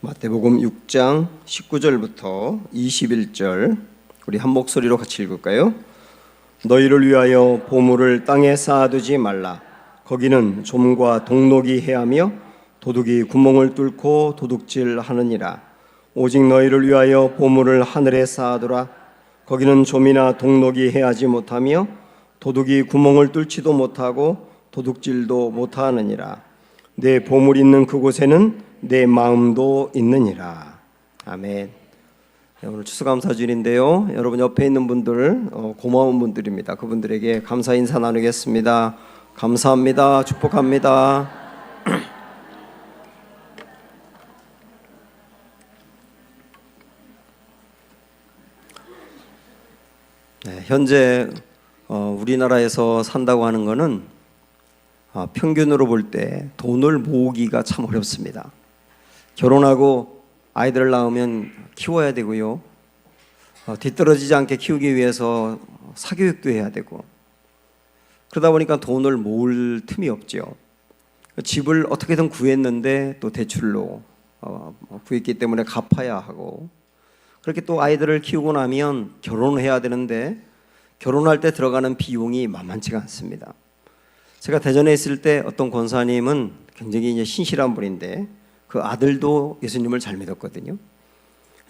마태복음 6장 19절부터 21절 우리 한 목소리로 같이 읽을까요? 너희를 위하여 보물을 땅에 쌓아두지 말라. 거기는 좀과 동록이 해하며 도둑이 구멍을 뚫고 도둑질하느니라. 오직 너희를 위하여 보물을 하늘에 쌓아두라. 거기는 좀이나 동록이 해하지 못하며 도둑이 구멍을 뚫지도 못하고 도둑질도 못하느니라. 내 보물 있는 그곳에는 내 마음도 있느니라. 아멘. 오늘 추수감사주일인데요. 여러분 옆에 있는 분들 고마운 분들입니다. 그분들에게 감사 인사 나누겠습니다. 감사합니다. 축복합니다. 네, 현재 우리나라에서 산다고 하는 것은 평균으로 볼 때 돈을 모으기가 참 어렵습니다. 결혼하고 아이들을 낳으면 키워야 되고요. 뒤떨어지지 않게 키우기 위해서 사교육도 해야 되고, 그러다 보니까 돈을 모을 틈이 없죠. 집을 어떻게든 구했는데 또 대출로 구했기 때문에 갚아야 하고, 그렇게 또 아이들을 키우고 나면 결혼을 해야 되는데 결혼할 때 들어가는 비용이 만만치가 않습니다. 제가 대전에 있을 때 어떤 권사님은 굉장히 이제 신실한 분인데 그 아들도 예수님을 잘 믿었거든요.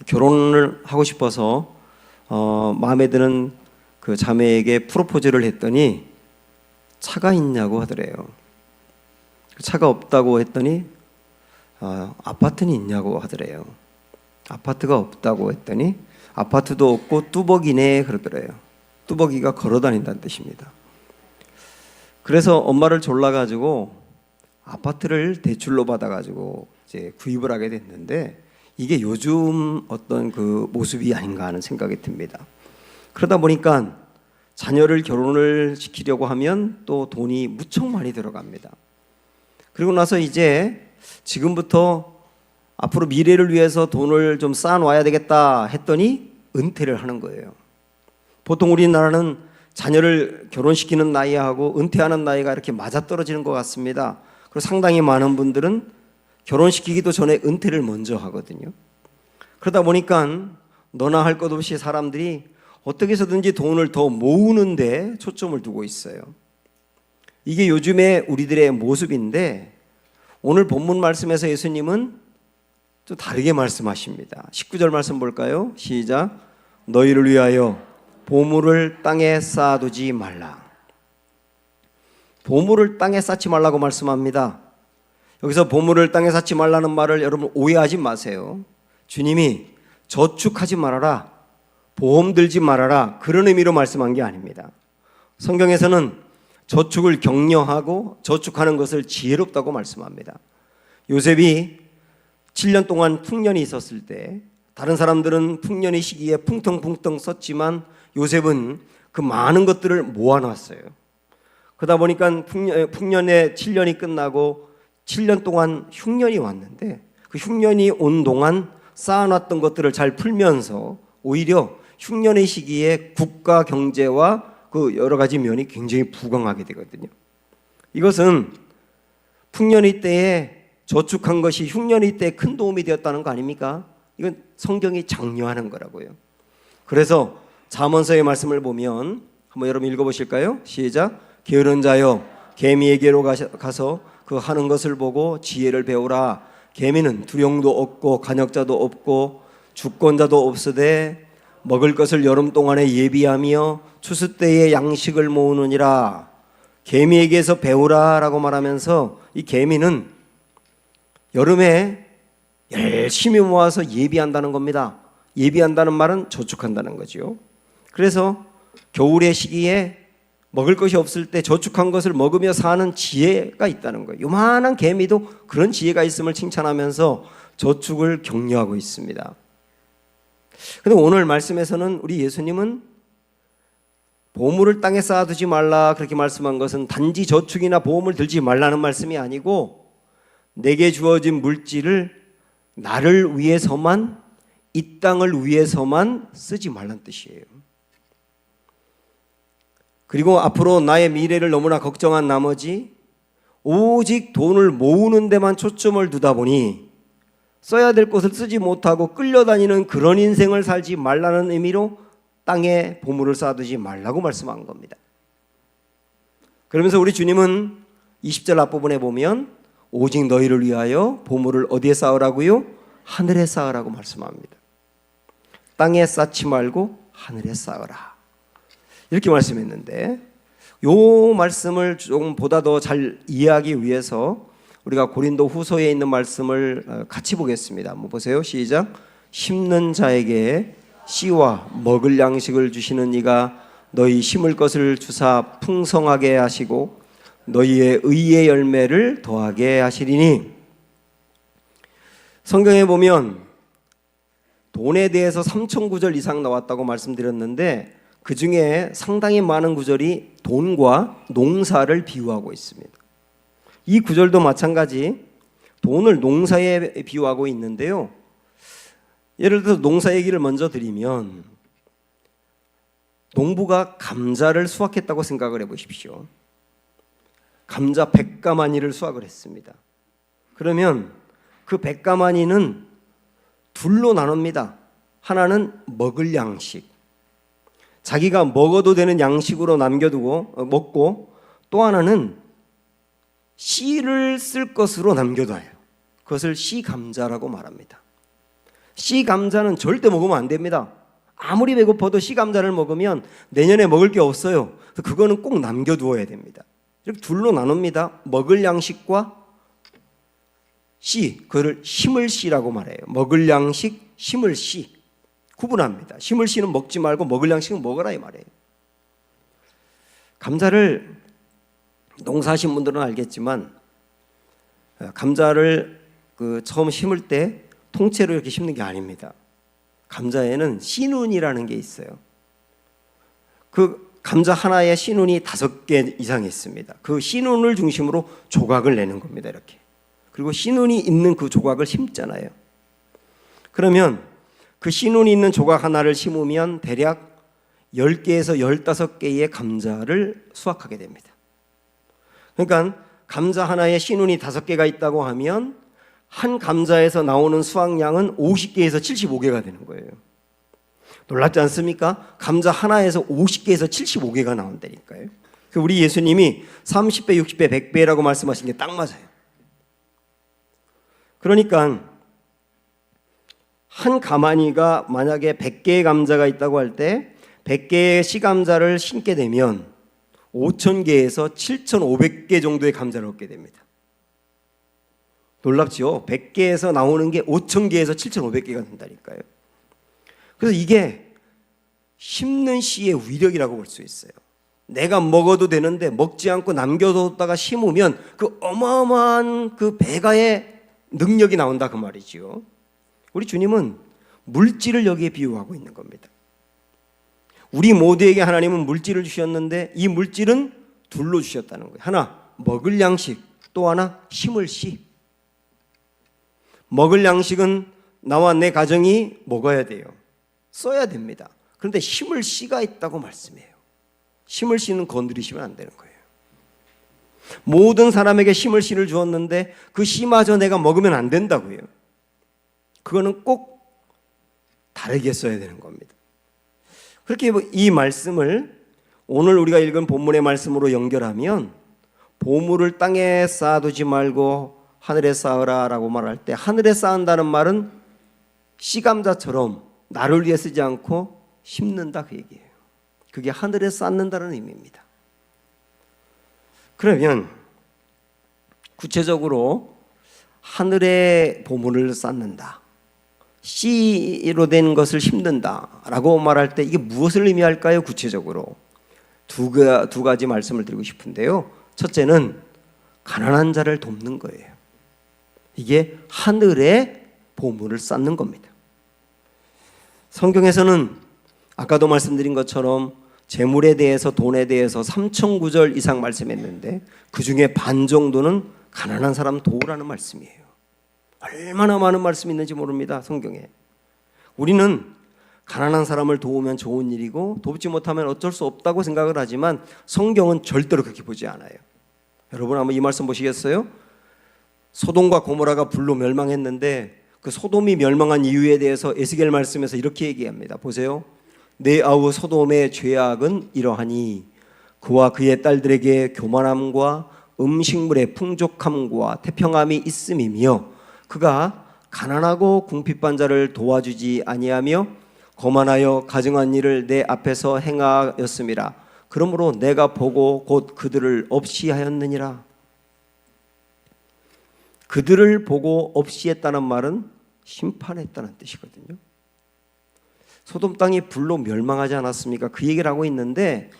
결혼을 하고 싶어서 마음에 드는 그 자매에게 프로포즈를 했더니 차가 있냐고 하더래요. 차가 없다고 했더니 아파트는 있냐고 하더래요. 아파트가 없다고 했더니 아파트도 없고 뚜벅이네 그러더래요. 뚜벅이가 걸어 다닌다는 뜻입니다. 그래서 엄마를 졸라가지고 아파트를 대출로 받아가지고 이제 구입을 하게 됐는데, 이게 요즘 어떤 그 모습이 아닌가 하는 생각이 듭니다. 그러다 보니까 자녀를 결혼을 시키려고 하면 또 돈이 무척 많이 들어갑니다. 그리고 나서 이제 지금부터 앞으로 미래를 위해서 돈을 좀 쌓아놔야 되겠다 했더니 은퇴를 하는 거예요. 보통 우리나라는 자녀를 결혼시키는 나이하고 은퇴하는 나이가 이렇게 맞아떨어지는 것 같습니다. 그리고 상당히 많은 분들은 결혼시키기도 전에 은퇴를 먼저 하거든요. 그러다 보니까 너나 할 것 없이 사람들이 어떻게 해서든지 돈을 더 모으는데 초점을 두고 있어요. 이게 요즘의 우리들의 모습인데, 오늘 본문 말씀에서 예수님은 좀 다르게 말씀하십니다. 19절 말씀 볼까요? 시작. 너희를 위하여 보물을 땅에 쌓아두지 말라. 보물을 땅에 쌓지 말라고 말씀합니다. 여기서 보물을 땅에 쌓지 말라는 말을 여러분 오해하지 마세요. 주님이 저축하지 말아라, 보험 들지 말아라, 그런 의미로 말씀한 게 아닙니다. 성경에서는 저축을 격려하고 저축하는 것을 지혜롭다고 말씀합니다. 요셉이 7년 동안 풍년이 있었을 때 다른 사람들은 풍년의 시기에 풍덩풍덩 썼지만 요셉은 그 많은 것들을 모아놨어요. 그러다 보니까 풍년의 7년이 끝나고 7년 동안 흉년이 왔는데, 그 흉년이 온 동안 쌓아놨던 것들을 잘 풀면서 오히려 흉년의 시기에 국가 경제와 그 여러 가지 면이 굉장히 부강하게 되거든요. 이것은 풍년의 때에 저축한 것이 흉년의 때에 큰 도움이 되었다는 거 아닙니까? 이건 성경이 장려하는 거라고요. 그래서 잠언서의 말씀을 보면 한번 여러분 읽어보실까요? 시작. 게으른 자여 개미에게로 가서 그 하는 것을 보고 지혜를 배우라. 개미는 두령도 없고 간역자도 없고 주권자도 없으되 먹을 것을 여름 동안에 예비하며 추수 때에 양식을 모으느니라. 개미에게서 배우라 라고 말하면서 이 개미는 여름에 열심히 모아서 예비한다는 겁니다. 예비한다는 말은 저축한다는 거죠. 그래서 겨울의 시기에 먹을 것이 없을 때 저축한 것을 먹으며 사는 지혜가 있다는 거예요. 요만한 개미도 그런 지혜가 있음을 칭찬하면서 저축을 격려하고 있습니다. 그런데 오늘 말씀에서는 우리 예수님은 보물을 땅에 쌓아두지 말라 그렇게 말씀한 것은 단지 저축이나 보험을 들지 말라는 말씀이 아니고, 내게 주어진 물질을 나를 위해서만, 이 땅을 위해서만 쓰지 말란 뜻이에요. 그리고 앞으로 나의 미래를 너무나 걱정한 나머지 오직 돈을 모으는 데만 초점을 두다 보니 써야 될 곳을 쓰지 못하고 끌려다니는 그런 인생을 살지 말라는 의미로 땅에 보물을 쌓아두지 말라고 말씀한 겁니다. 그러면서 우리 주님은 20절 앞부분에 보면 오직 너희를 위하여 보물을 어디에 쌓으라고요? 하늘에 쌓으라고 말씀합니다. 땅에 쌓지 말고 하늘에 쌓으라, 이렇게 말씀했는데, 이 말씀을 좀 보다 더 잘 이해하기 위해서 우리가 고린도 후서에 있는 말씀을 같이 보겠습니다. 한번 보세요. 시작. 심는 자에게 씨와 먹을 양식을 주시는 이가 너희 심을 것을 주사 풍성하게 하시고 너희의 의의 열매를 더하게 하시리니. 성경에 보면 돈에 대해서 3천 구절 이상 나왔다고 말씀드렸는데, 그 중에 상당히 많은 구절이 돈과 농사를 비유하고 있습니다. 이 구절도 마찬가지 돈을 농사에 비유하고 있는데요. 예를 들어서 농사 얘기를 먼저 드리면, 농부가 감자를 수확했다고 생각을 해보십시오. 감자 100가마니를 수확을 했습니다. 그러면 그 100가마니는 둘로 나눕니다. 하나는 먹을 양식, 자기가 먹어도 되는 양식으로 남겨두고 먹고, 또 하나는 씨를 쓸 것으로 남겨둬요. 그것을 씨감자라고 말합니다. 씨감자는 절대 먹으면 안 됩니다. 아무리 배고파도 씨감자를 먹으면 내년에 먹을 게 없어요. 그래서 그거는 꼭 남겨두어야 됩니다. 이렇게 둘로 나눕니다. 먹을 양식과 씨, 그거를 심을 씨라고 말해요. 먹을 양식, 심을 씨 구분합니다. 심을 씨는 먹지 말고 먹을 양식은 먹으라 이 말이에요. 감자를 농사하신 분들은 알겠지만, 감자를 처음 심을 때 통째로 이렇게 심는 게 아닙니다. 감자에는 씨눈이라는 게 있어요. 그 감자 하나에 씨눈이 5개 이상 있습니다. 그 씨눈을 중심으로 조각을 내는 겁니다. 이렇게. 그리고 씨눈이 있는 그 조각을 심잖아요. 그러면 그 씨눈이 있는 조각 하나를 심으면 대략 10개에서 15개의 감자를 수확하게 됩니다. 그러니까 감자 하나에 씨눈이 5개가 있다고 하면 한 감자에서 나오는 수확량은 50개에서 75개가 되는 거예요. 놀랍지 않습니까? 감자 하나에서 50개에서 75개가 나온다니까요. 우리 예수님이 30배, 60배, 100배라고 말씀하신 게 딱 맞아요. 그러니까 한 가마니가 만약에 100개의 감자가 있다고 할 때 100개의 씨감자를 심게 되면 5,000개에서 7,500개 정도의 감자를 얻게 됩니다. 놀랍죠? 100개에서 나오는 게 5,000개에서 7,500개가 된다니까요. 그래서 이게 심는 씨의 위력이라고 볼 수 있어요. 내가 먹어도 되는데 먹지 않고 남겨뒀다가 심으면 그 어마어마한 그 배가의 능력이 나온다 그 말이죠. 우리 주님은 물질을 여기에 비유하고 있는 겁니다. 우리 모두에게 하나님은 물질을 주셨는데 이 물질은 둘로 주셨다는 거예요. 하나 먹을 양식, 또 하나 심을 씨. 먹을 양식은 나와 내 가정이 먹어야 돼요. 써야 됩니다. 그런데 심을 씨가 있다고 말씀해요. 심을 씨는 건드리시면 안 되는 거예요. 모든 사람에게 심을 씨를 주었는데 그 씨마저 내가 먹으면 안 된다고요. 그거는 꼭 다르게 써야 되는 겁니다. 그렇게 이 말씀을 오늘 우리가 읽은 본문의 말씀으로 연결하면, 보물을 땅에 쌓아두지 말고 하늘에 쌓으라 라고 말할 때, 하늘에 쌓은다는 말은 씨감자처럼 나를 위해 쓰지 않고 심는다 그 얘기예요. 그게 하늘에 쌓는다는 의미입니다. 그러면 구체적으로 하늘에 보물을 쌓는다, 씨로 된 것을 심는다라고 말할 때 이게 무엇을 의미할까요? 구체적으로 두 가지 말씀을 드리고 싶은데요. 첫째는 가난한 자를 돕는 거예요. 이게 하늘에 보물을 쌓는 겁니다. 성경에서는 아까도 말씀드린 것처럼 재물에 대해서, 돈에 대해서 3,000구절 이상 말씀했는데 그 중에 반 정도는 가난한 사람 도우라는 말씀이에요. 얼마나 많은 말씀이 있는지 모릅니다, 성경에. 우리는 가난한 사람을 도우면 좋은 일이고 돕지 못하면 어쩔 수 없다고 생각을 하지만 성경은 절대로 그렇게 보지 않아요. 여러분 한번 이 말씀 보시겠어요? 소돔과 고모라가 불로 멸망했는데 그 소돔이 멸망한 이유에 대해서 에스겔 말씀에서 이렇게 얘기합니다. 보세요. 내 아우 소돔의 죄악은 이러하니 그와 그의 딸들에게 교만함과 음식물의 풍족함과 태평함이 있음이며 그가 가난하고 궁핍한 자를 도와주지 아니하며 거만하여 가증한 일을 내 앞에서 행하였음이라. 그러므로 내가 보고 곧 그들을 없이 하였느니라. 그들을 보고 없이 했다는 말은 심판했다는 뜻이거든요. 소돔 땅이 불로 멸망하지 않았습니까? 그 얘기를 하고 있는데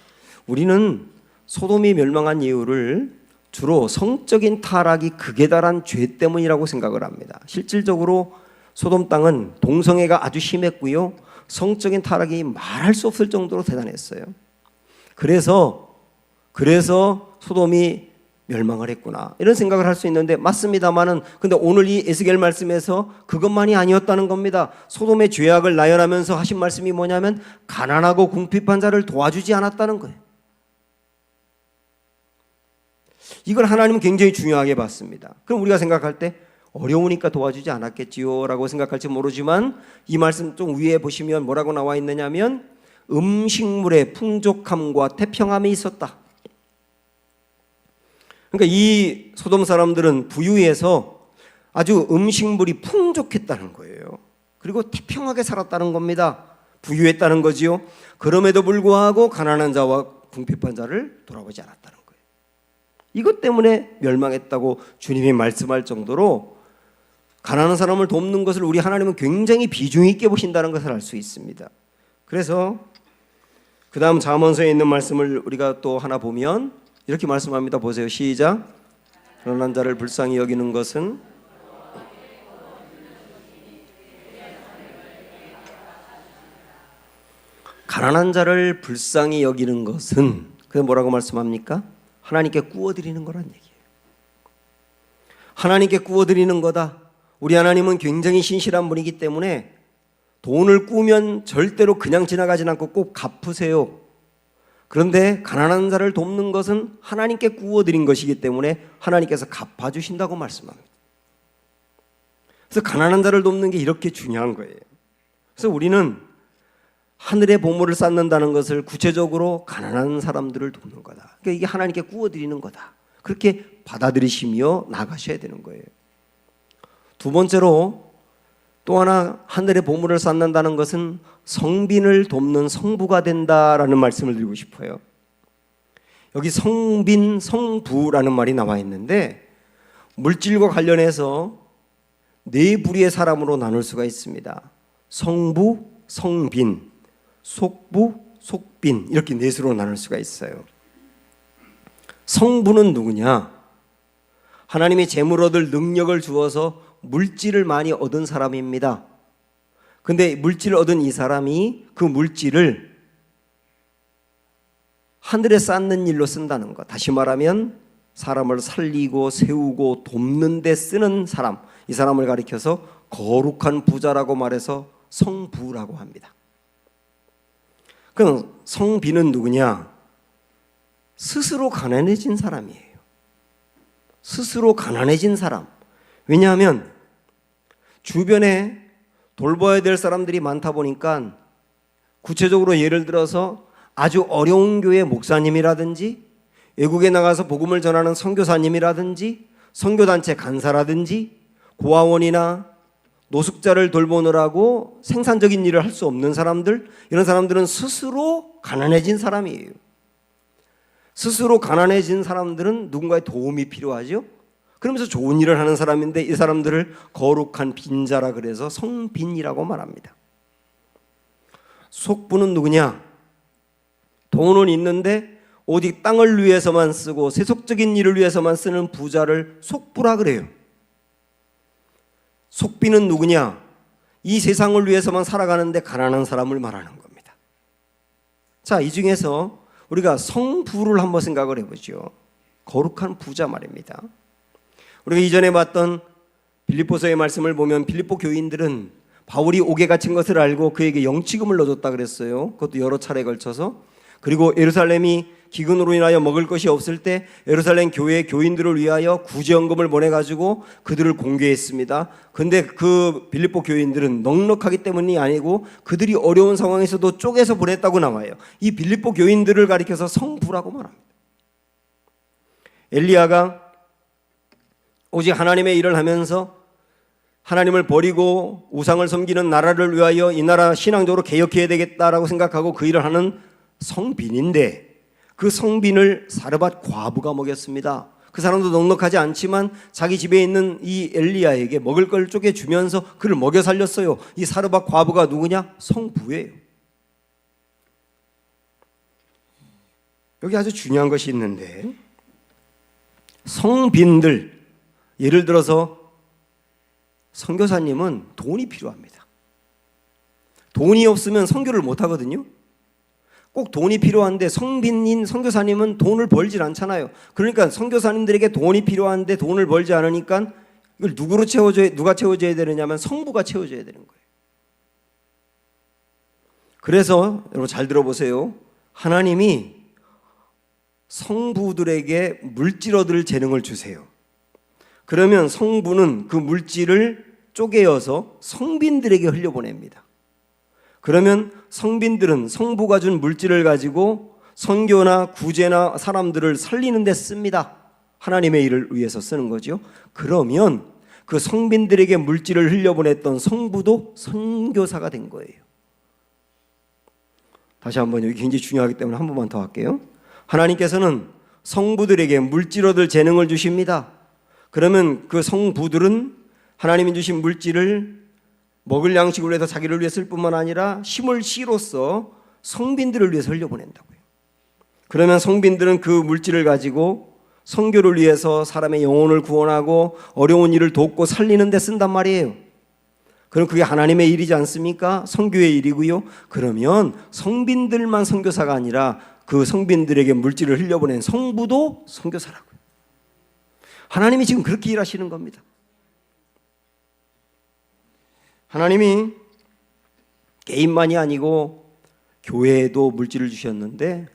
우리는 소돔이 멸망한 이유를 주로 성적인 타락이 극에 달한 죄 때문이라고 생각을 합니다. 실질적으로 소돔 땅은 동성애가 아주 심했고요. 성적인 타락이 말할 수 없을 정도로 대단했어요. 그래서 소돔이 멸망을 했구나 이런 생각을 할 수 있는데 맞습니다만은 근데 오늘 이 에스겔 말씀에서 그것만이 아니었다는 겁니다. 소돔의 죄악을 나열하면서 하신 말씀이 뭐냐면 가난하고 궁핍한 자를 도와주지 않았다는 거예요. 이걸 하나님은 굉장히 중요하게 봤습니다. 그럼 우리가 생각할 때 어려우니까 도와주지 않았겠지요 라고 생각할지 모르지만 이 말씀 좀 위에 보시면 뭐라고 나와 있느냐면 음식물의 풍족함과 태평함이 있었다. 그러니까 이 소돔 사람들은 부유해서 아주 음식물이 풍족했다는 거예요. 그리고 태평하게 살았다는 겁니다. 부유했다는 거지요. 그럼에도 불구하고 가난한 자와 궁핍한 자를 돌아보지 않았다는 거예요. 이것 때문에 멸망했다고 주님이 말씀할 정도로 가난한 사람을 돕는 것을 우리 하나님은 굉장히 비중 있게 보신다는 것을 알 수 있습니다. 그래서 그 다음 잠언서에 있는 말씀을 우리가 또 하나 보면 이렇게 말씀합니다. 보세요. 시작. 가난한 자를 불쌍히 여기는 것은 가난한 자를 불쌍히 여기는 것은 그게 뭐라고 말씀합니까? 하나님께 구워드리는 거란 얘기예요. 하나님께 구워드리는 거다. 우리 하나님은 굉장히 신실한 분이기 때문에 돈을 꾸면 절대로 그냥 지나가진 않고 꼭 갚으세요. 그런데 가난한 자를 돕는 것은 하나님께 구워드린 것이기 때문에 하나님께서 갚아주신다고 말씀합니다. 그래서 가난한 자를 돕는 게 이렇게 중요한 거예요. 그래서 우리는 하늘의 보물을 쌓는다는 것을 구체적으로 가난한 사람들을 돕는 거다. 그러니까 이게 하나님께 구워드리는 거다. 그렇게 받아들이시며 나가셔야 되는 거예요. 두 번째로 또 하나 하늘의 보물을 쌓는다는 것은 성빈을 돕는 성부가 된다라는 말씀을 드리고 싶어요. 여기 성빈, 성부라는 말이 나와 있는데 물질과 관련해서 네 부류의 사람으로 나눌 수가 있습니다. 성부, 성빈, 속부, 속빈 이렇게 넷으로 나눌 수가 있어요. 성부는 누구냐? 하나님이 재물 얻을 능력을 주어서 물질을 많이 얻은 사람입니다. 근데 물질을 얻은 이 사람이 그 물질을 하늘에 쌓는 일로 쓴다는 것. 다시 말하면 사람을 살리고 세우고 돕는 데 쓰는 사람. 이 사람을 가리켜서 거룩한 부자라고 말해서 성부라고 합니다. 그럼 성비는 누구냐? 스스로 가난해진 사람이에요. 스스로 가난해진 사람. 왜냐하면 주변에 돌봐야 될 사람들이 많다 보니까 구체적으로 예를 들어서 아주 어려운 교회 목사님이라든지 외국에 나가서 복음을 전하는 선교사님이라든지 선교단체 간사라든지 고아원이나 노숙자를 돌보느라고 생산적인 일을 할 수 없는 사람들, 이런 사람들은 스스로 가난해진 사람이에요. 스스로 가난해진 사람들은 누군가의 도움이 필요하죠. 그러면서 좋은 일을 하는 사람인데 이 사람들을 거룩한 빈자라 그래서 성빈이라고 말합니다. 속부는 누구냐? 돈은 있는데 오직 땅을 위해서만 쓰고 세속적인 일을 위해서만 쓰는 부자를 속부라 그래요. 속빈은 누구냐? 이 세상을 위해서만 살아가는데 가난한 사람을 말하는 겁니다. 자, 이 중에서 우리가 성부를 한번 생각을 해보죠. 거룩한 부자 말입니다. 우리가 이전에 봤던 빌립보서의 말씀을 보면 빌립보 교인들은 바울이 옥에 갇힌 것을 알고 그에게 영치금을 넣어줬다 그랬어요. 그것도 여러 차례에 걸쳐서. 그리고 예루살렘이 기근으로 인하여 먹을 것이 없을 때 예루살렘 교회 교인들을 위하여 구제헌금을 보내가지고 그들을 공개했습니다. 근데 그 빌립보 교인들은 넉넉하기 때문이 아니고 그들이 어려운 상황에서도 쪼개서 보냈다고 나와요. 이 빌립보 교인들을 가리켜서 성부라고 말합니다. 엘리야가 오직 하나님의 일을 하면서 하나님을 버리고 우상을 섬기는 나라를 위하여 이 나라 신앙적으로 개혁해야 되겠다라고 생각하고 그 일을 하는 성빈인데, 그 성빈을 사르밧 과부가 먹였습니다. 그 사람도 넉넉하지 않지만 자기 집에 있는 이 엘리야에게 먹을 걸 쪼개주면서 그를 먹여 살렸어요. 이 사르밧 과부가 누구냐? 성부예요. 여기 아주 중요한 것이 있는데, 성빈들, 예를 들어서 선교사님은 돈이 필요합니다. 돈이 없으면 선교를 못 하거든요. 꼭 돈이 필요한데 성빈인 선교사님은 돈을 벌질 않잖아요. 그러니까 선교사님들에게 돈이 필요한데 돈을 벌지 않으니까 이걸 누가 채워줘야 되느냐면 성부가 채워줘야 되는 거예요. 그래서 여러분 잘 들어보세요. 하나님이 성부들에게 물질 얻을 재능을 주세요. 그러면 성부는 그 물질을 쪼개어서 성빈들에게 흘려보냅니다. 그러면 성빈들은 성부가 준 물질을 가지고 선교나 구제나 사람들을 살리는 데 씁니다. 하나님의 일을 위해서 쓰는 거죠. 그러면 그 성빈들에게 물질을 흘려보냈던 성부도 선교사가 된 거예요. 다시 한번, 여기 굉장히 중요하기 때문에 한 번만 더 할게요. 하나님께서는 성부들에게 물질 얻을 재능을 주십니다. 그러면 그 성부들은 하나님이 주신 물질을 먹을 양식을 위해서 자기를 위해 쓸 뿐만 아니라 힘을 씨로써 성빈들을 위해서 흘려보낸다고요. 그러면 성빈들은 그 물질을 가지고 선교를 위해서 사람의 영혼을 구원하고 어려운 일을 돕고 살리는 데 쓴단 말이에요. 그럼 그게 하나님의 일이지 않습니까? 선교의 일이고요. 그러면 성빈들만 선교사가 아니라 그 성빈들에게 물질을 흘려보낸 성부도 선교사라고요. 하나님이 지금 그렇게 일하시는 겁니다. 하나님이 개인만이 아니고 교회에도 물질을 주셨는데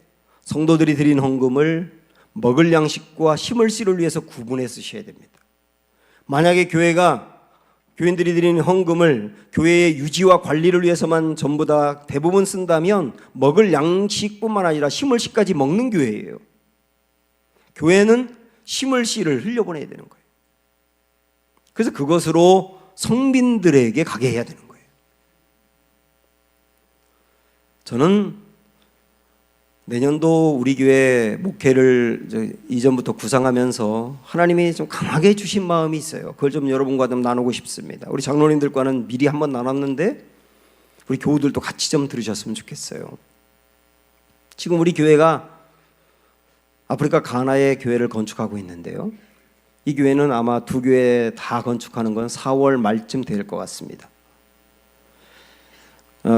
성도들이 드린 헌금을 먹을 양식과 힘을 씨를 위해서 구분해 쓰셔야 됩니다. 만약에 교인들이 드린 헌금을 교회의 유지와 관리를 위해서만 전부 다 대부분 쓴다면 먹을 양식뿐만 아니라 힘을 씨까지 먹는 교회예요. 교회는 힘을 씨를 흘려보내야 되는 거예요. 그래서 그것으로 성빈들에게 가게 해야 되는 거예요. 저는 내년도 우리 교회 목회를 이전부터 구상하면서 하나님이 좀 강하게 주신 마음이 있어요. 그걸 좀 여러분과 좀 나누고 싶습니다. 우리 장로님들과는 미리 한번 나눴는데 우리 교우들도 같이 좀 들으셨으면 좋겠어요. 지금 우리 교회가 아프리카 가나에 교회를 건축하고 있는데요. 이 교회는 아마 두 교회 다 건축하는 건 4월 말쯤 될 것 같습니다.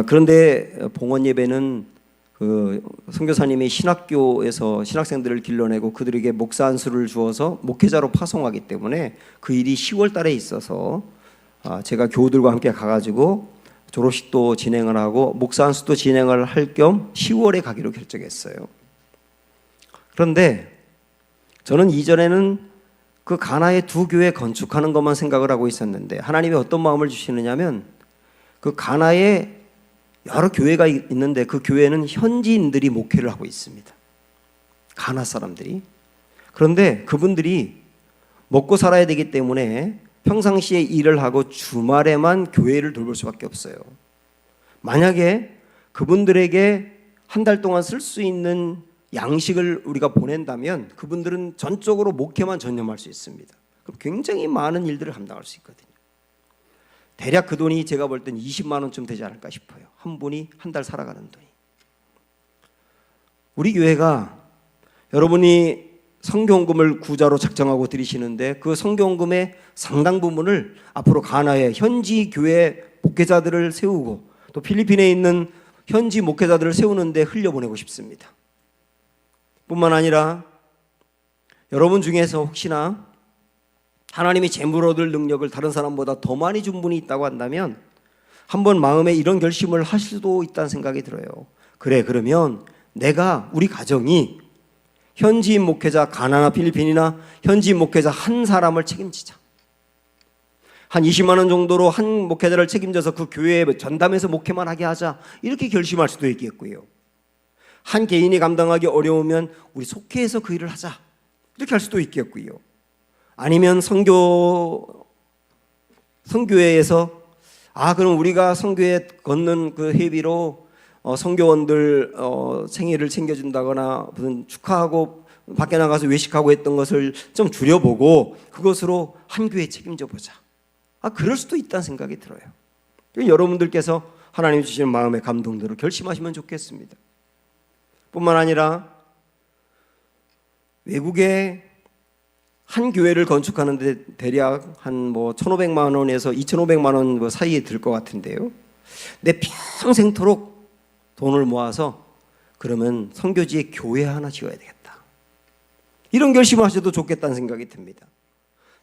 그런데 봉헌 예배는 그 선교사님이 신학교에서 신학생들을 길러내고 그들에게 목사 안수를 주어서 목회자로 파송하기 때문에 그 일이 10월 달에 있어서 제가 교우들과 함께 가가지고 졸업식도 진행을 하고 목사 안수도 진행을 할 겸 10월에 가기로 결정했어요. 그런데 저는 이전에는 그 가나의 두 교회 건축하는 것만 생각을 하고 있었는데 하나님이 어떤 마음을 주시느냐면 그 가나에 여러 교회가 있는데 그 교회는 현지인들이 목회를 하고 있습니다. 가나 사람들이. 그런데 그분들이 먹고 살아야 되기 때문에 평상시에 일을 하고 주말에만 교회를 돌볼 수밖에 없어요. 만약에 그분들에게 한 달 동안 쓸 수 있는 양식을 우리가 보낸다면 그분들은 전적으로 목회만 전념할 수 있습니다. 그럼 굉장히 많은 일들을 감당할 수 있거든요. 대략 그 돈이 제가 볼 땐 20만 원쯤 되지 않을까 싶어요. 한 분이 한 달 살아가는 돈이. 우리 교회가 여러분이 성교헌금을 구자로 작정하고 드리시는데 그 성교헌금의 상당 부분을 앞으로 가나의 현지 교회 목회자들을 세우고 또 필리핀에 있는 현지 목회자들을 세우는 데 흘려보내고 싶습니다. 뿐만 아니라 여러분 중에서 혹시나 하나님이 재물 얻을 능력을 다른 사람보다 더 많이 준 분이 있다고 한다면 한번 마음에 이런 결심을 하실 수도 있다는 생각이 들어요. 그래, 그러면 우리 가정이 현지인 목회자, 가나나 필리핀이나 현지인 목회자 한 사람을 책임지자. 한 20만 원 정도로 한 목회자를 책임져서 그 교회에 전담해서 목회만 하게 하자. 이렇게 결심할 수도 있겠고요. 한 개인이 감당하기 어려우면 우리 속회에서 그 일을 하자. 이렇게 할 수도 있겠고요. 아니면 선교회에서 그럼 우리가 선교회 걷는 그 회비로 선교원들 생일을 챙겨준다거나 무슨 축하하고 밖에 나가서 외식하고 했던 것을 좀 줄여보고 그것으로 한 교회 책임져 보자. 그럴 수도 있다는 생각이 들어요. 여러분들께서 하나님 주시는 마음의 감동대로 결심하시면 좋겠습니다. 뿐만 아니라 외국에 한 교회를 건축하는데 대략 한 1,500만 원에서 2,500만 원 사이에 들 것 같은데요. 내 평생토록 돈을 모아서 그러면 선교지에 교회 하나 지어야 되겠다. 이런 결심을 하셔도 좋겠다는 생각이 듭니다.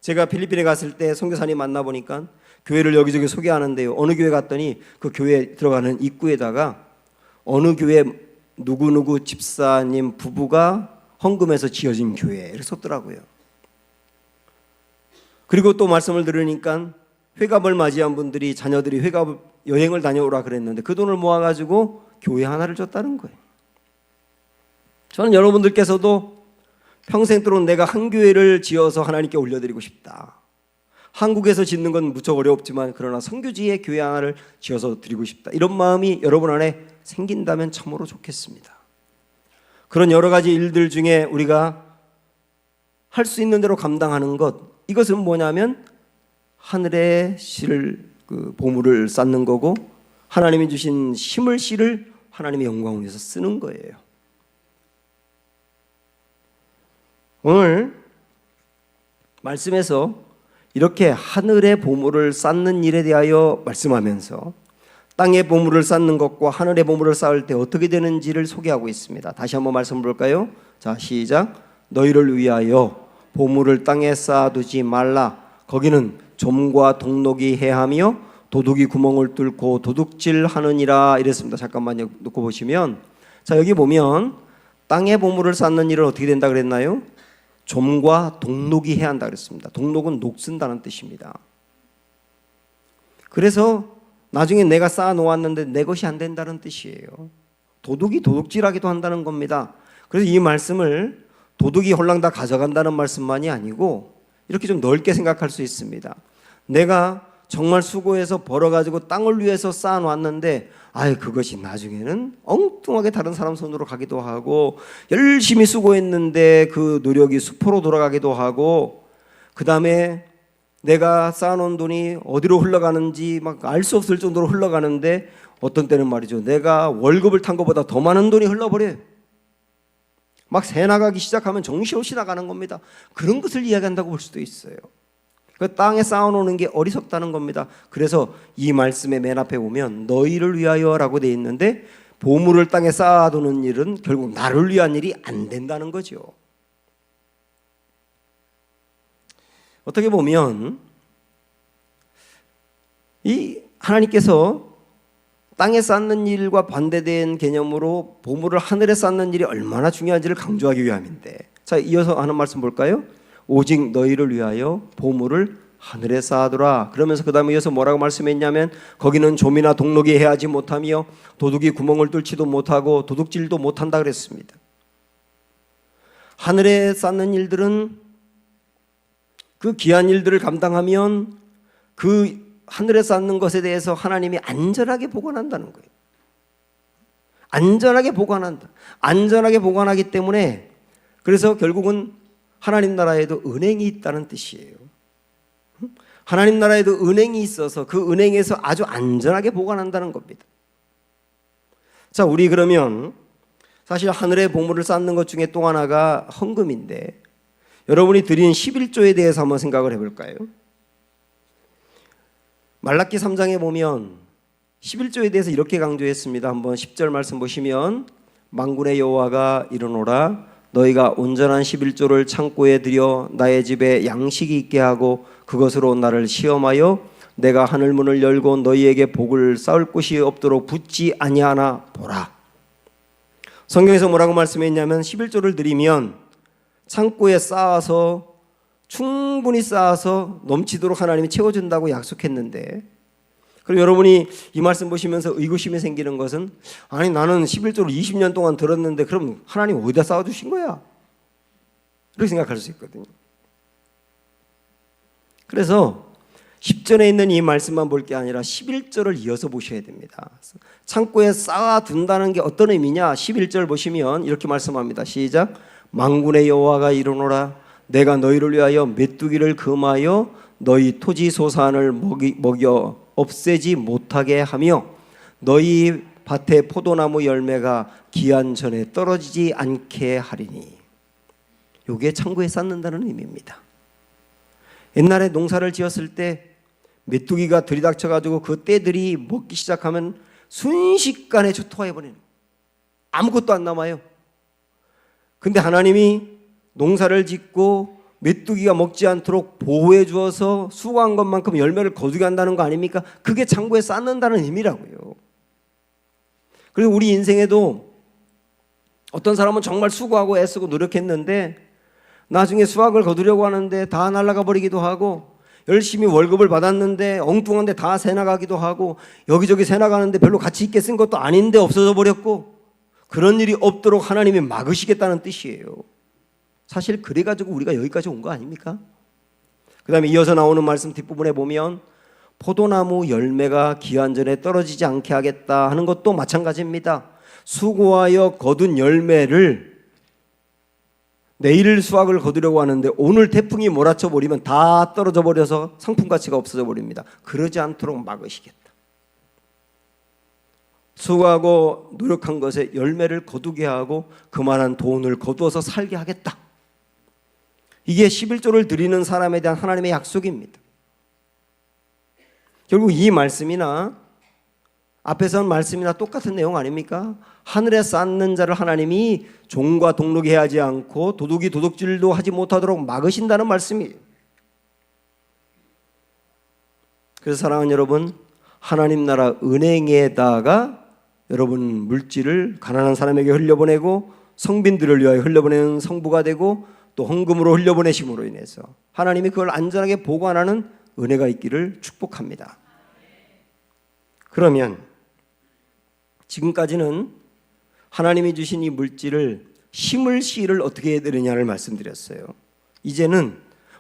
제가 필리핀에 갔을 때 선교사님 만나보니까 교회를 여기저기 소개하는데요. 어느 교회 갔더니 그 교회에 들어가는 입구에다가 어느 교회 누구누구 집사님 부부가 헌금해서 지어진 교회 이렇게 썼더라고요. 그리고 또 말씀을 들으니까 회갑을 맞이한 분들이 자녀들이 회갑 여행을 다녀오라 그랬는데 그 돈을 모아가지고 교회 하나를 줬다는 거예요. 저는 여러분들께서도 평생도록 내가 한 교회를 지어서 하나님께 올려드리고 싶다. 한국에서 짓는 건 무척 어렵지만 그러나 선교지에 교회 하나를 지어서 드리고 싶다. 이런 마음이 여러분 안에 생긴다면 참으로 좋겠습니다. 그런 여러 가지 일들 중에 우리가 할 수 있는 대로 감당하는 것, 이것은 뭐냐면 하늘의 씨를 보물을 쌓는 거고 하나님이 주신 심을 씨를 하나님의 영광을 위해서 쓰는 거예요. 오늘 말씀에서 이렇게 하늘의 보물을 쌓는 일에 대하여 말씀하면서 땅의 보물을 쌓는 것과 하늘의 보물을 쌓을 때 어떻게 되는지를 소개하고 있습니다. 다시 한번 말씀 볼까요? 자, 시작. 너희를 위하여 보물을 땅에 쌓아두지 말라. 거기는 좀과 동록이 해하며 도둑이 구멍을 뚫고 도둑질하느니라 이랬습니다. 잠깐만요. 놓고 보시면 자, 여기 보면 땅의 보물을 쌓는 일은 어떻게 된다 그랬나요? 좀과 동록이 해야 한다 그랬습니다. 동록은 녹슨다는 뜻입니다. 그래서 나중에 내가 쌓아 놓았는데 내 것이 안 된다는 뜻이에요. 도둑이 도둑질하기도 한다는 겁니다. 그래서 이 말씀을 도둑이 홀랑 다 가져간다는 말씀만이 아니고 이렇게 좀 넓게 생각할 수 있습니다. 내가 정말 수고해서 벌어가지고 땅을 위해서 쌓아 놨는데 그것이 나중에는 엉뚱하게 다른 사람 손으로 가기도 하고 열심히 수고했는데 그 노력이 수포로 돌아가기도 하고 그 다음에 내가 쌓아놓은 돈이 어디로 흘러가는지 막 알 수 없을 정도로 흘러가는데 어떤 때는 말이죠. 내가 월급을 탄 것보다 더 많은 돈이 흘러버려요. 막 새 나가기 시작하면 정신없이 나가는 겁니다. 그런 것을 이야기한다고 볼 수도 있어요. 그 땅에 쌓아놓는 게 어리석다는 겁니다. 그래서 이 말씀의 맨 앞에 보면 너희를 위하여라고 되어 있는데 보물을 땅에 쌓아두는 일은 결국 나를 위한 일이 안 된다는 거죠. 어떻게 보면 이 하나님께서 땅에 쌓는 일과 반대된 개념으로 보물을 하늘에 쌓는 일이 얼마나 중요한지를 강조하기 위함인데, 자, 이어서 하는 말씀 볼까요? 오직 너희를 위하여 보물을 하늘에 쌓아두라. 그러면서 그 다음에 이어서 뭐라고 말씀했냐면 거기는 좀이나 동록이 해하지 못하며 도둑이 구멍을 뚫지도 못하고 도둑질도 못한다 그랬습니다. 하늘에 쌓는 일들은 그 귀한 일들을 감당하면 그 하늘에 쌓는 것에 대해서 하나님이 안전하게 보관한다는 거예요. 안전하게 보관한다. 안전하게 보관하기 때문에 그래서 결국은 하나님 나라에도 은행이 있다는 뜻이에요. 하나님 나라에도 은행이 있어서 그 은행에서 아주 안전하게 보관한다는 겁니다. 자, 우리 그러면 사실 하늘의 보물을 쌓는 것 중에 또 하나가 헌금인데 여러분이 드린 11조에 대해서 한번 생각을 해볼까요? 말라기 3장에 보면 11조에 대해서 이렇게 강조했습니다. 한번 10절 말씀 보시면 만군의 여호와가 이르노라 너희가 온전한 11조를 창고에 들여 나의 집에 양식이 있게 하고 그것으로 나를 시험하여 내가 하늘문을 열고 너희에게 복을 쌓을 곳이 없도록 붙지 아니하나 보라. 성경에서 뭐라고 말씀했냐면 11조를 드리면 창고에 쌓아서 충분히 쌓아서 넘치도록 하나님이 채워준다고 약속했는데, 그럼 여러분이 이 말씀 보시면서 의구심이 생기는 것은, 아니 나는 11조를 20년 동안 들었는데 그럼 하나님 어디다 쌓아두신 거야? 이렇게 생각할 수 있거든요. 그래서 10절에 있는 이 말씀만 볼 게 아니라 11절을 이어서 보셔야 됩니다. 창고에 쌓아둔다는 게 어떤 의미냐? 11절 보시면 이렇게 말씀합니다. 시작. 만군의 여호와가 이르노라 내가 너희를 위하여 메뚜기를 금하여 너희 토지 소산을 먹여 없애지 못하게 하며 너희 밭의 포도나무 열매가 기한 전에 떨어지지 않게 하리니. 이게 창고에 쌓는다는 의미입니다. 옛날에 농사를 지었을 때 메뚜기가 들이닥쳐가지고 그 떼들이 먹기 시작하면 순식간에 초토화해버리는, 아무것도 안 남아요. 근데 하나님이 농사를 짓고 메뚜기가 먹지 않도록 보호해 주어서 수고한 것만큼 열매를 거두게 한다는 거 아닙니까? 그게 창고에 쌓는다는 의미라고요. 그리고 우리 인생에도 어떤 사람은 정말 수고하고 애쓰고 노력했는데 나중에 수확을 거두려고 하는데 다 날아가 버리기도 하고, 열심히 월급을 받았는데 엉뚱한 데 다 새나가기도 하고, 여기저기 새나가는데 별로 가치 있게 쓴 것도 아닌데 없어져 버렸고, 그런 일이 없도록 하나님이 막으시겠다는 뜻이에요. 사실 그래가지고 우리가 여기까지 온 거 아닙니까? 그 다음에 이어서 나오는 말씀 뒷부분에 보면 포도나무 열매가 기한 전에 떨어지지 않게 하겠다 하는 것도 마찬가지입니다. 수고하여 거둔 열매를 내일 수확을 거두려고 하는데 오늘 태풍이 몰아쳐 버리면 다 떨어져 버려서 상품 가치가 없어져 버립니다. 그러지 않도록 막으시겠다. 수고하고 노력한 것에 열매를 거두게 하고 그만한 돈을 거두어서 살게 하겠다. 이게 11조를 드리는 사람에 대한 하나님의 약속입니다. 결국 이 말씀이나 앞에서 한 말씀이나 똑같은 내용 아닙니까? 하늘에 쌓는 자를 하나님이 종과 동록이 하지 않고 도둑이 도둑질도 하지 못하도록 막으신다는 말씀이에요. 그래서 사랑하는 여러분, 하나님 나라 은행에다가 여러분 물질을 가난한 사람에게 흘려보내고 성빈들을 위하여 흘려보내는 성부가 되고 또 헌금으로 흘려보내심으로 인해서 하나님이 그걸 안전하게 보관하는 은혜가 있기를 축복합니다. 그러면 지금까지는 하나님이 주신 이 물질을 심을 씨를 어떻게 해야 되느냐를 말씀드렸어요. 이제는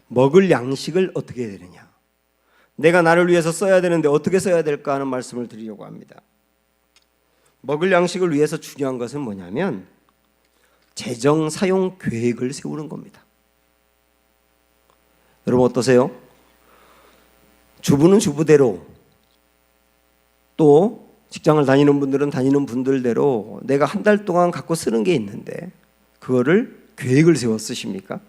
먹을 양식을 어떻게 해야 되느냐, 내가 나를 위해서 써야 되는데 어떻게 써야 될까 하는 말씀을 드리려고 합니다. 먹을 양식을 위해서 중요한 것은 뭐냐면 재정 사용 계획을 세우는 겁니다. 여러분 어떠세요? 주부는 주부대로, 또 직장을 다니는 분들은 다니는 분들대로 내가 한 달 동안 갖고 쓰는 게 있는데 그거를 계획을 세워 쓰십니까?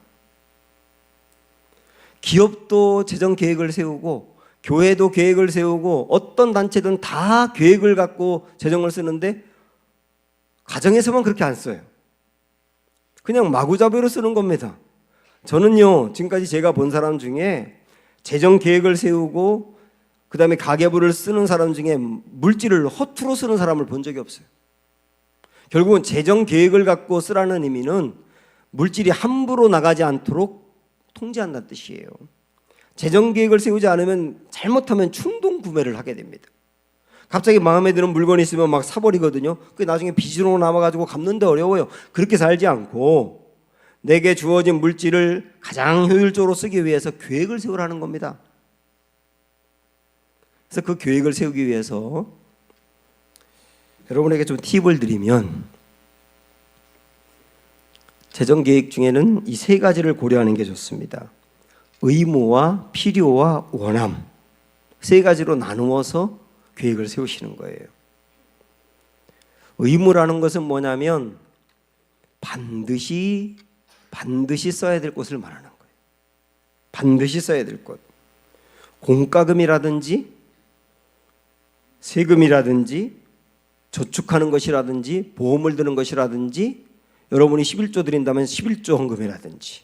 기업도 재정 계획을 세우고 교회도 계획을 세우고 어떤 단체든 다 계획을 갖고 재정을 쓰는데 가정에서만 그렇게 안 써요. 그냥 마구잡이로 쓰는 겁니다. 저는요, 지금까지 제가 본 사람 중에 재정 계획을 세우고 그 다음에 가계부를 쓰는 사람 중에 물질을 허투루 쓰는 사람을 본 적이 없어요. 결국은 재정 계획을 갖고 쓰라는 의미는 물질이 함부로 나가지 않도록 통제한다는 뜻이에요. 재정 계획을 세우지 않으면 잘못하면 충동 구매를 하게 됩니다. 갑자기 마음에 드는 물건이 있으면 막 사버리거든요. 그게 나중에 빚으로 남아가지고 갚는데 어려워요. 그렇게 살지 않고 내게 주어진 물질을 가장 효율적으로 쓰기 위해서 계획을 세우라는 겁니다. 그래서 그 계획을 세우기 위해서 여러분에게 좀 팁을 드리면, 재정 계획 중에는 이 세 가지를 고려하는 게 좋습니다. 의무와 필요와 원함, 세 가지로 나누어서 계획을 세우시는 거예요. 의무라는 것은 뭐냐면 반드시 써야 될 것을 말하는 거예요. 반드시 써야 될 것. 공과금이라든지 세금이라든지 저축하는 것이라든지 보험을 드는 것이라든지 여러분이 11조 드린다면 11조 헌금이라든지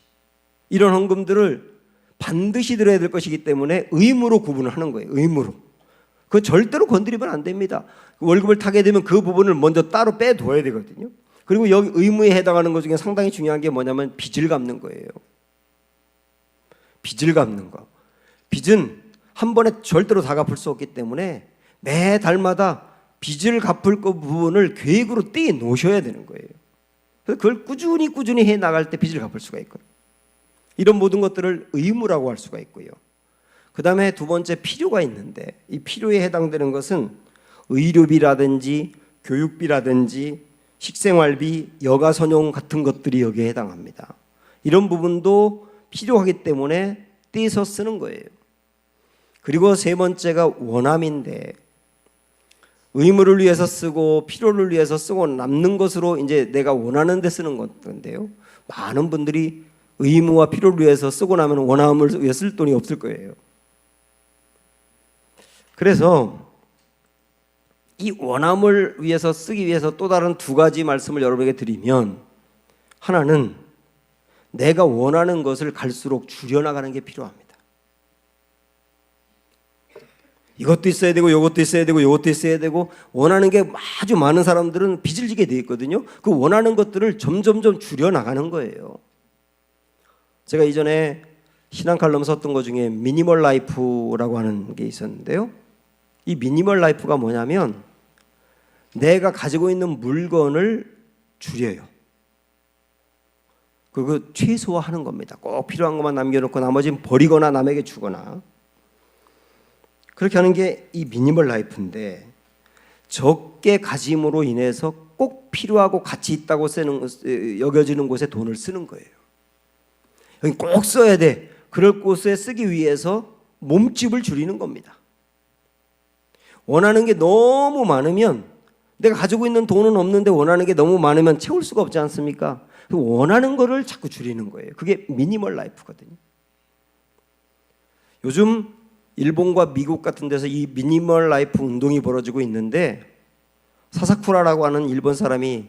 이런 헌금들을 반드시 드려야 될 것이기 때문에 의무로 구분을 하는 거예요. 의무로. 그거 절대로 건드리면 안 됩니다. 월급을 타게 되면 그 부분을 먼저 따로 빼둬야 되거든요. 그리고 여기 의무에 해당하는 것 중에 상당히 중요한 게 뭐냐면 빚을 갚는 거예요. 빚을 갚는 거. 빚은 한 번에 절대로 다 갚을 수 없기 때문에 매 달마다 빚을 갚을 그 부분을 계획으로 떼어 놓으셔야 되는 거예요. 그래서 그걸 꾸준히 해 나갈 때 빚을 갚을 수가 있고요. 이런 모든 것들을 의무라고 할 수가 있고요. 그 다음에 두 번째 필요가 있는데, 이 필요에 해당되는 것은 의료비라든지 교육비라든지 식생활비, 여가선용 같은 것들이 여기에 해당합니다. 이런 부분도 필요하기 때문에 떼서 쓰는 거예요. 그리고 세 번째가 원함인데, 의무를 위해서 쓰고 필요를 위해서 쓰고 남는 것으로 이제 내가 원하는 데 쓰는 건데요. 많은 분들이 의무와 필요를 위해서 쓰고 나면 원함을 위해 쓸 돈이 없을 거예요. 그래서 이 원함을 위해서 쓰기 위해서 또 다른 두 가지 말씀을 여러분에게 드리면, 하나는 내가 원하는 것을 갈수록 줄여나가는 게 필요합니다. 이것도 있어야 되고 이것도 있어야 되고 이것도 있어야 되고, 원하는 게 아주 많은 사람들은 빚을 지게 돼 있거든요. 그 원하는 것들을 점점점 줄여나가는 거예요. 제가 이전에 신앙 칼럼 썼던 것 중에 미니멀 라이프라고 하는 게 있었는데요. 이 미니멀 라이프가 뭐냐면 내가 가지고 있는 물건을 줄여요. 그거 최소화하는 겁니다. 꼭 필요한 것만 남겨놓고 나머지는 버리거나 남에게 주거나, 그렇게 하는 게 이 미니멀 라이프인데, 적게 가짐으로 인해서 꼭 필요하고 가치 있다고 여겨지는 곳에 돈을 쓰는 거예요. 여기 꼭 써야 돼. 그럴 곳에 쓰기 위해서 몸집을 줄이는 겁니다. 원하는 게 너무 많으면, 내가 가지고 있는 돈은 없는데 원하는 게 너무 많으면 채울 수가 없지 않습니까? 원하는 거를 자꾸 줄이는 거예요. 그게 미니멀 라이프거든요. 요즘 일본과 미국 같은 데서 이 미니멀 라이프 운동이 벌어지고 있는데, 사사쿠라라고 하는 일본 사람이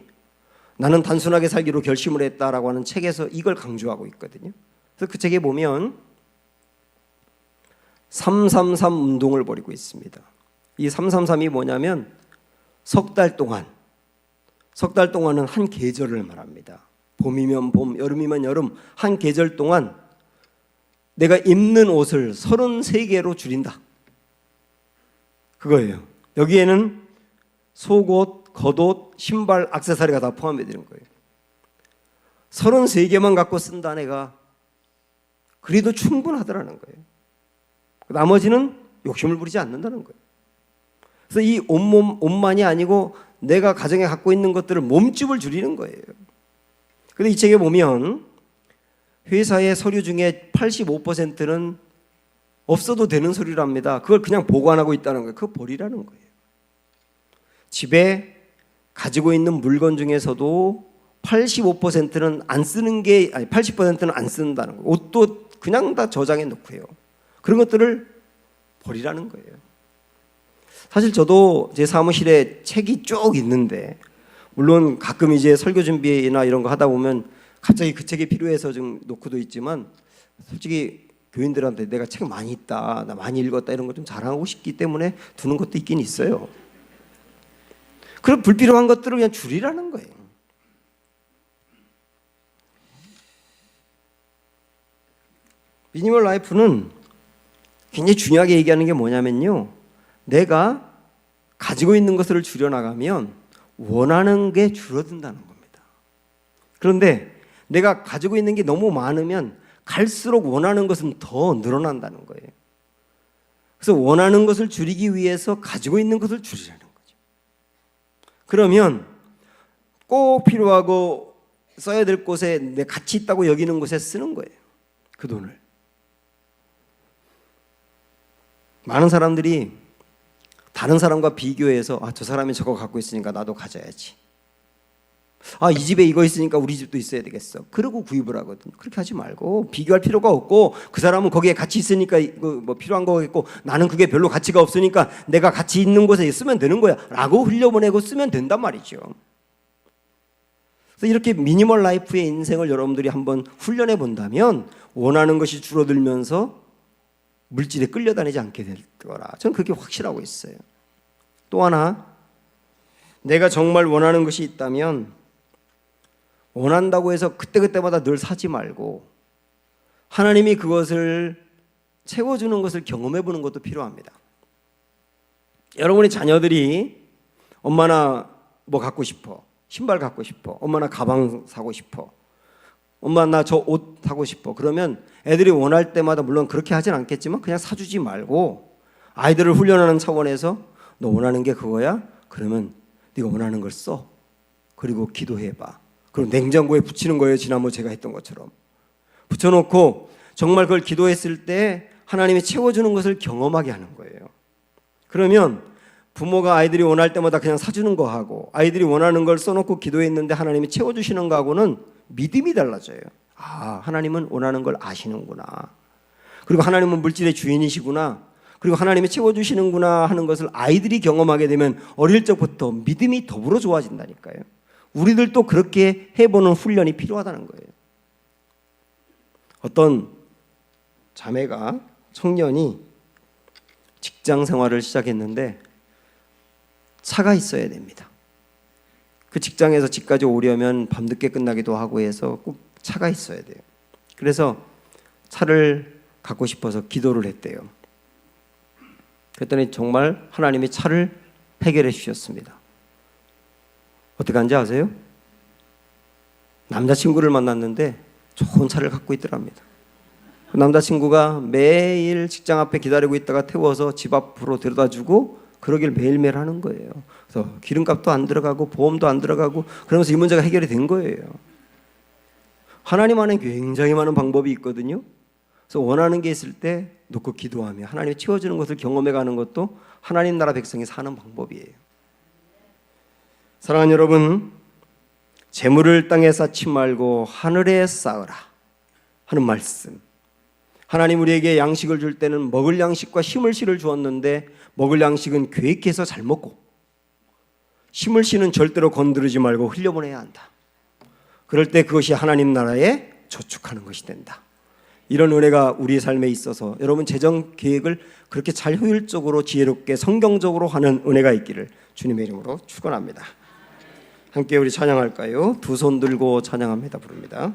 나는 단순하게 살기로 결심을 했다라고 하는 책에서 이걸 강조하고 있거든요. 그래서 그 책에 보면 333 운동을 벌이고 있습니다. 이 333이 뭐냐면 석 달 동안은 한 계절을 말합니다. 봄이면 봄, 여름이면 여름, 한 계절 동안 내가 입는 옷을 33개로 줄인다. 그거예요. 여기에는 속옷, 겉옷, 신발, 액세서리가 다 포함되어 있는 거예요. 33개만 갖고 쓴다 내가. 그래도 충분하더라는 거예요. 나머지는 욕심을 부리지 않는다는 거예요. 그래서 이 옷만이 아니고 내가 가정에 갖고 있는 것들을 몸집을 줄이는 거예요. 그런데 이 책에 보면 회사의 서류 중에 85%는 없어도 되는 서류랍니다. 그걸 그냥 보관하고 있다는 거예요. 그거 버리라는 거예요. 집에 가지고 있는 물건 중에서도 85%는 안 쓰는 게, 아니 80%는 안 쓴다는 거예요. 옷도 그냥 다 저장해 놓고요. 그런 것들을 버리라는 거예요. 사실 저도 제 사무실에 책이 쭉 있는데, 물론 가끔 이제 설교 준비나 이런 거 하다 보면 갑자기 그 책이 필요해서 좀 놓고도 있지만, 솔직히 교인들한테 내가 책 많이 있다, 나 많이 읽었다 이런 거 좀 자랑하고 싶기 때문에 두는 것도 있긴 있어요. 그럼 불필요한 것들을 그냥 줄이라는 거예요. 미니멀 라이프는 굉장히 중요하게 얘기하는 게 뭐냐면요, 내가 가지고 있는 것을 줄여나가면 원하는 게 줄어든다는 겁니다. 그런데 내가 가지고 있는 게 너무 많으면 갈수록 원하는 것은 더 늘어난다는 거예요. 그래서 원하는 것을 줄이기 위해서 가지고 있는 것을 줄이라는 거죠. 그러면 꼭 필요하고 써야 될 곳에, 내 가치 있다고 여기는 곳에 쓰는 거예요. 그 돈을. 많은 사람들이 다른 사람과 비교해서 저 사람이 저거 갖고 있으니까 나도 가져야지. 이 집에 이거 있으니까 우리 집도 있어야 되겠어. 그러고 구입을 하거든요. 그렇게 하지 말고, 비교할 필요가 없고, 그 사람은 거기에 가치 있으니까 뭐 필요한 거겠고, 나는 그게 별로 가치가 없으니까 내가 가치 있는 곳에 쓰면 되는 거야 라고 흘려보내고 쓰면 된단 말이죠. 그래서 이렇게 미니멀 라이프의 인생을 여러분들이 한번 훈련해 본다면 원하는 것이 줄어들면서 물질에 끌려다니지 않게 될 거라, 저는 그렇게 확실하고 있어요. 또 하나, 내가 정말 원하는 것이 있다면 원한다고 해서 그때그때마다 늘 사지 말고 하나님이 그것을 채워주는 것을 경험해 보는 것도 필요합니다. 여러분의 자녀들이 엄마 나 뭐 갖고 싶어, 신발 갖고 싶어, 엄마 나 가방 사고 싶어, 엄마 나 저 옷 사고 싶어, 그러면 애들이 원할 때마다 물론 그렇게 하진 않겠지만 그냥 사주지 말고 아이들을 훈련하는 차원에서 너 원하는 게 그거야? 그러면 네가 원하는 걸 써. 그리고 기도해봐. 그럼 냉장고에 붙이는 거예요. 지난번에 제가 했던 것처럼 붙여놓고 정말 그걸 기도했을 때 하나님이 채워주는 것을 경험하게 하는 거예요. 그러면 부모가 아이들이 원할 때마다 그냥 사주는 거하고 아이들이 원하는 걸 써놓고 기도했는데 하나님이 채워주시는 거하고는 믿음이 달라져요. 아, 하나님은 원하는 걸 아시는구나. 그리고 하나님은 물질의 주인이시구나. 그리고 하나님이 채워주시는구나 하는 것을 아이들이 경험하게 되면 어릴 적부터 믿음이 더불어 좋아진다니까요. 우리들도 그렇게 해보는 훈련이 필요하다는 거예요. 어떤 자매가, 청년이 직장 생활을 시작했는데 차가 있어야 됩니다. 그 직장에서 집까지 오려면 밤늦게 끝나기도 하고 해서 꼭 차가 있어야 돼요. 그래서 차를 갖고 싶어서 기도를 했대요. 그랬더니 정말 하나님이 차를 해결해 주셨습니다. 어떻게 한지 아세요? 남자친구를 만났는데 좋은 차를 갖고 있더랍니다. 그 남자친구가 매일 직장 앞에 기다리고 있다가 태워서 집 앞으로 데려다주고 그러길 매일매일 하는 거예요. 그래서 기름값도 안 들어가고 보험도 안 들어가고 그러면서 이 문제가 해결이 된 거예요. 하나님 안에 굉장히 많은 방법이 있거든요. 그래서 원하는 게 있을 때 놓고 기도하며 하나님이 채워주는 것을 경험해 가는 것도 하나님 나라 백성이 사는 방법이에요. 사랑하는 여러분, 재물을 땅에 쌓지 말고 하늘에 쌓으라 하는 말씀. 하나님 우리에게 양식을 줄 때는 먹을 양식과 심을 씨를 주었는데 먹을 양식은 계획해서 잘 먹고 심을 씨는 절대로 건드리지 말고 흘려보내야 한다. 그럴 때 그것이 하나님 나라에 저축하는 것이 된다. 이런 은혜가 우리의 삶에 있어서 여러분 재정 계획을 그렇게 잘 효율적으로 지혜롭게 성경적으로 하는 은혜가 있기를 주님의 이름으로 축원합니다. 함께 우리 찬양할까요? 두 손 들고 찬양합니다 부릅니다.